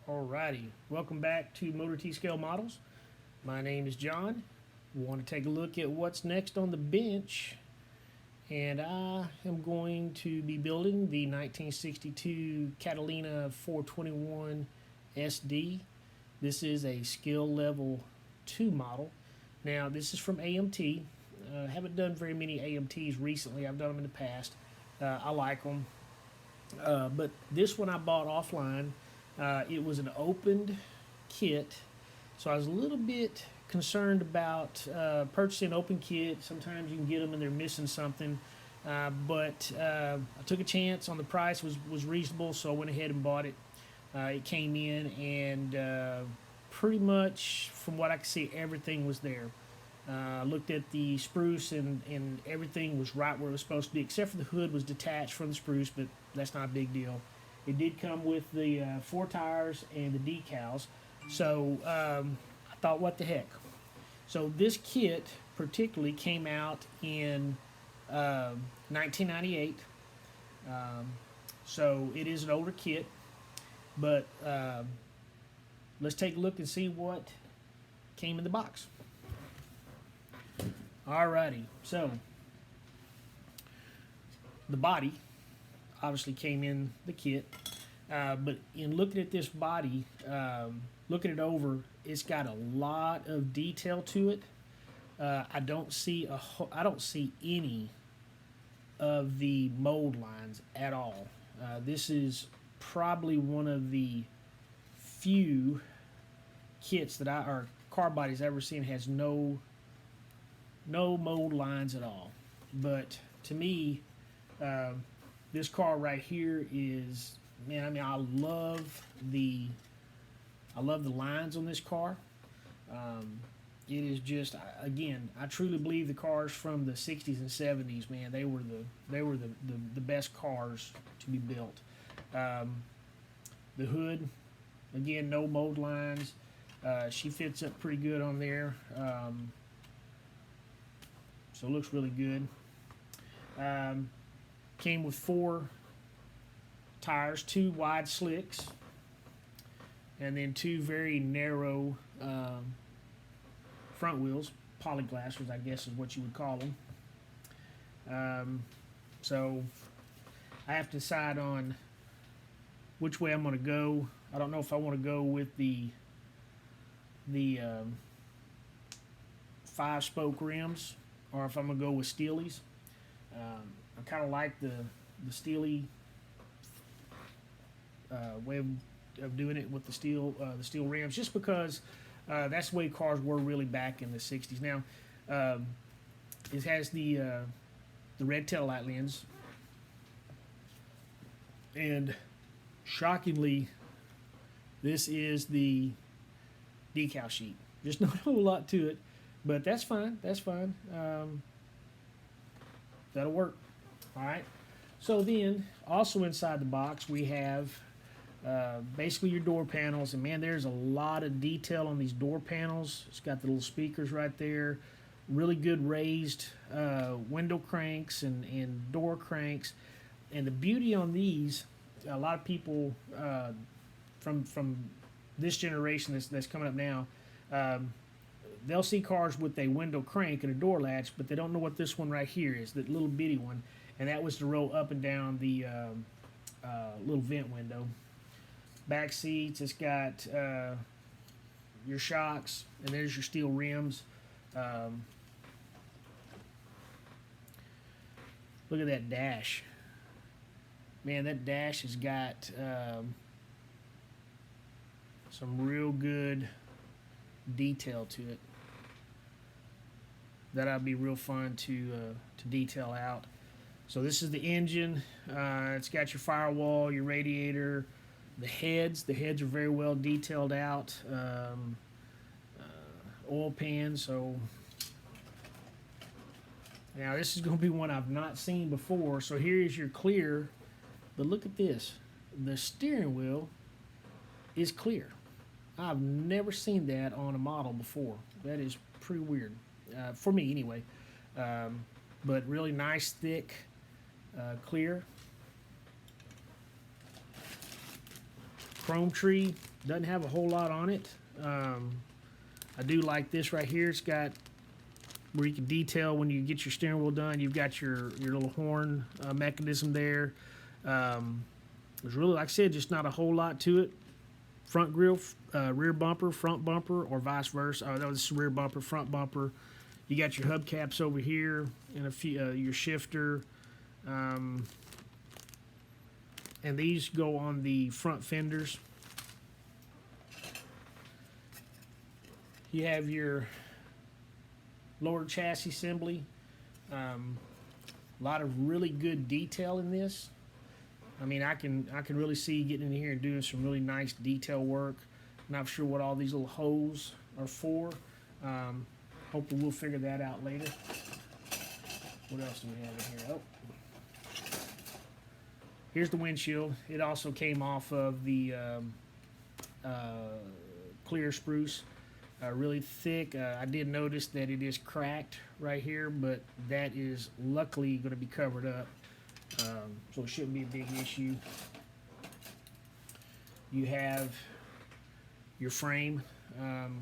Alrighty, welcome back to Motor T-Scale Models. My name is John. We want to take a look at what's next on the bench, and I am going to be building the 1962 Catalina 421 SD. This is a skill level 2 model. Now this is from AMT. Haven't done very many AMTs recently. I've done them in the past. I like them, but this one I bought offline. It was an opened kit, so I was a little bit concerned about purchasing an open kit. Sometimes you can get them and they're missing something, but I took a chance on the price. Was reasonable, so I went ahead and bought it. It came in, and pretty much from what I could see, everything was there. I looked at the spruce, and everything was right where it was supposed to be, except for the hood was detached from the spruce, but that's not a big deal. It did come with the 4 tires and the decals, so I thought, what the heck. So this kit particularly came out in 1998, so it is an older kit, but let's take a look and see what came in the box. Alrighty, so the body obviously came in the kit, but in looking at this body, looking it over, it's got a lot of detail to it. I don't see any of the mold lines at all. This is probably one of the few kits that or car bodies I've ever seen has no mold lines at all. But to me, this car right here is, man, I mean, I love the lines on this car. It is just, again, I truly believe the cars from the 60s and 70s, man, they were the best cars to be built. The hood, again, no mold lines. She fits up pretty good on there. So it looks really good. Came with 4 tires, 2 wide slicks, and then 2 very narrow front wheels, polyglassers, I guess is what you would call them. So I have to decide on which way I'm going to go. I don't know if I want to go with the 5-spoke rims, or if I'm going to go with Steely's. I kind of like the Steely way of doing it with the steel rims, just because that's the way cars were really back in the 60s. Now, it has the red tail light lens, and shockingly, this is the decal sheet. There's not a whole lot to it, but that's fine. That's fine. That'll work. All right. So then, also inside the box, we have basically your door panels, and man, there's a lot of detail on these door panels. It's got the little speakers right there, really good raised window cranks and door cranks. And the beauty on these, a lot of people from this generation that's coming up now, they'll see cars with a window crank and a door latch, but they don't know what this one right here is, that little bitty one, and that was to roll up and down the little vent window. Back seats, it's got your shocks, and there's your steel rims. Look at that dash. Man, that dash has got some real good detail to it. That'll be real fun to detail out. So this is the engine. It's got your firewall, your radiator, the heads. The heads are very well detailed out. Oil pan. So now this is going to be one I've not seen before. So here is your clear. But look at this. The steering wheel is clear. I've never seen that on a model before. That is pretty weird. For me anyway. But really nice, thick, clear. chrome tree. Doesn't have a whole lot on it. I do like this right here. It's got where you can detail when you get your steering wheel done. You've got your little horn mechanism there. There's really, like I said, just not a whole lot to it. Front grille, rear bumper, front bumper, or vice versa. Oh, no, this is rear bumper, front bumper. You got your hubcaps over here and a few your shifter. And these go on the front fenders. You have your lower chassis assembly. A lot of really good detail in this. I mean, I can really see getting in here and doing some really nice detail work. Not sure what all these little holes are for. Hopefully we'll figure that out later. What else do we have in here? Oh, here's the windshield. It also came off of the clear spruce. Really thick. I did notice that it is cracked right here, but that is luckily going to be covered up. So it shouldn't be a big issue. You have your frame, and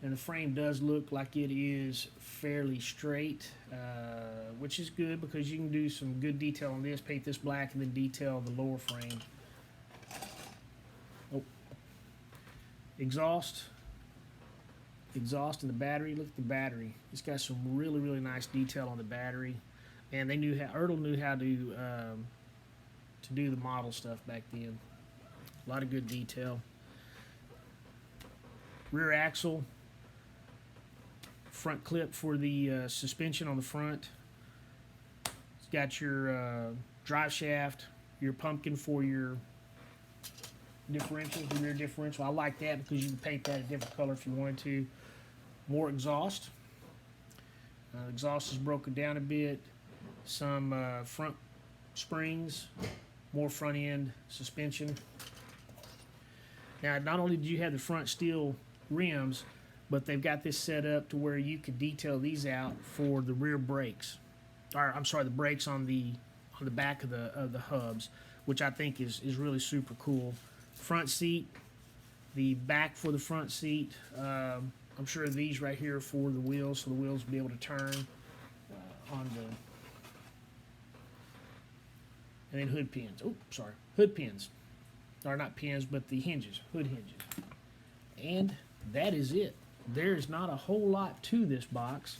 the frame does look like it is fairly straight, which is good because you can do some good detail on this, paint this black, and then detail the lower frame. Oh. Exhaust and the battery. Look at the battery. It's got some really nice detail on the battery. And they knew how, Ertl knew how to do the model stuff back then. A lot of good detail. Rear axle, front clip for the suspension on the front. It's got your drive shaft, your pumpkin for your differential, the rear differential. I like that because you can paint that a different color if you wanted to. More exhaust. Exhaust is broken down a bit. Some front springs, more front end suspension. Now, not only do you have the front steel rims, but they've got this set up to where you could detail these out for the rear brakes. Or I'm sorry, the brakes on the back of the hubs, which I think is really super cool. Front seat, the back for the front seat. I'm sure these right here are for the wheels, so the wheels will be able to turn on the. And then hood pins. Oh, sorry. Hood pins. Or not pins, but the hinges. Hood hinges. And that is it. There's not a whole lot to this box,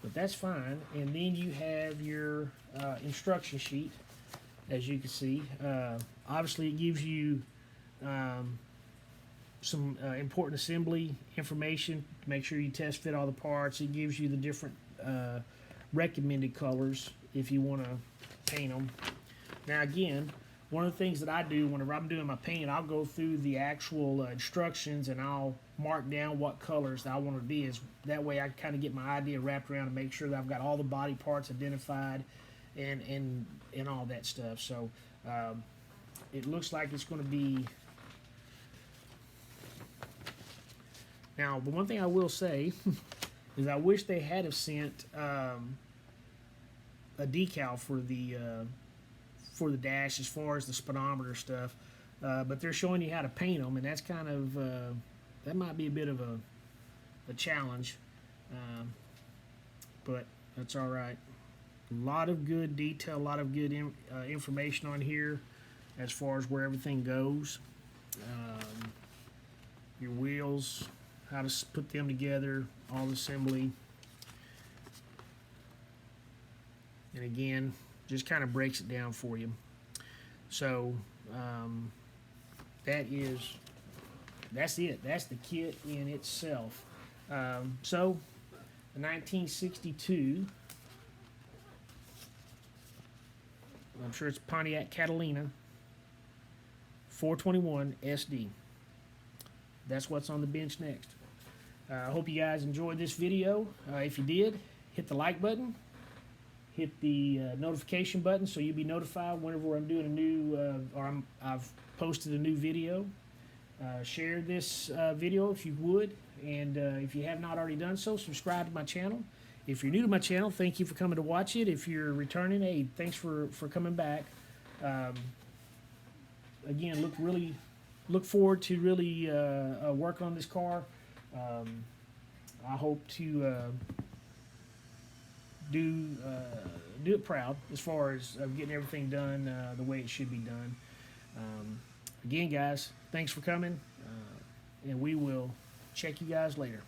but that's fine. And then you have your instruction sheet, as you can see. Obviously, it gives you some important assembly information to make sure you test fit all the parts. It gives you the different recommended colors if you want to paint them. Now again, one of the things that I do whenever I'm doing my paint, I'll go through the actual instructions and I'll mark down what colors that I want to be. That way I kind of get my idea wrapped around and make sure that I've got all the body parts identified and all that stuff. So it looks like it's going to be. Now the one thing I will say is I wish they had have sent a decal for the dash as far as the speedometer stuff, but they're showing you how to paint them, and that's kind of that might be a bit of a challenge, but that's all right. A lot of good detail, a lot of good information on here as far as where everything goes. Your wheels, how to put them together, all the assembly, and again, just kind of breaks it down for you. So that's it. That's the kit in itself. So the 1962, I'm sure it's Pontiac Catalina 421 SD. That's what's on the bench next. I hope you guys enjoyed this video. If you did, hit the like button. Hit the notification button so you'll be notified whenever I'm doing a new, I've posted a new video. Share this video if you would, and if you have not already done so, subscribe to my channel. If you're new to my channel, thank you for coming to watch it. If you're returning, hey, thanks for coming back. Again, look really look forward to really work on this car. I hope to do it proud as far as getting everything done the way it should be done. Again, guys, thanks for coming, and we will check you guys later.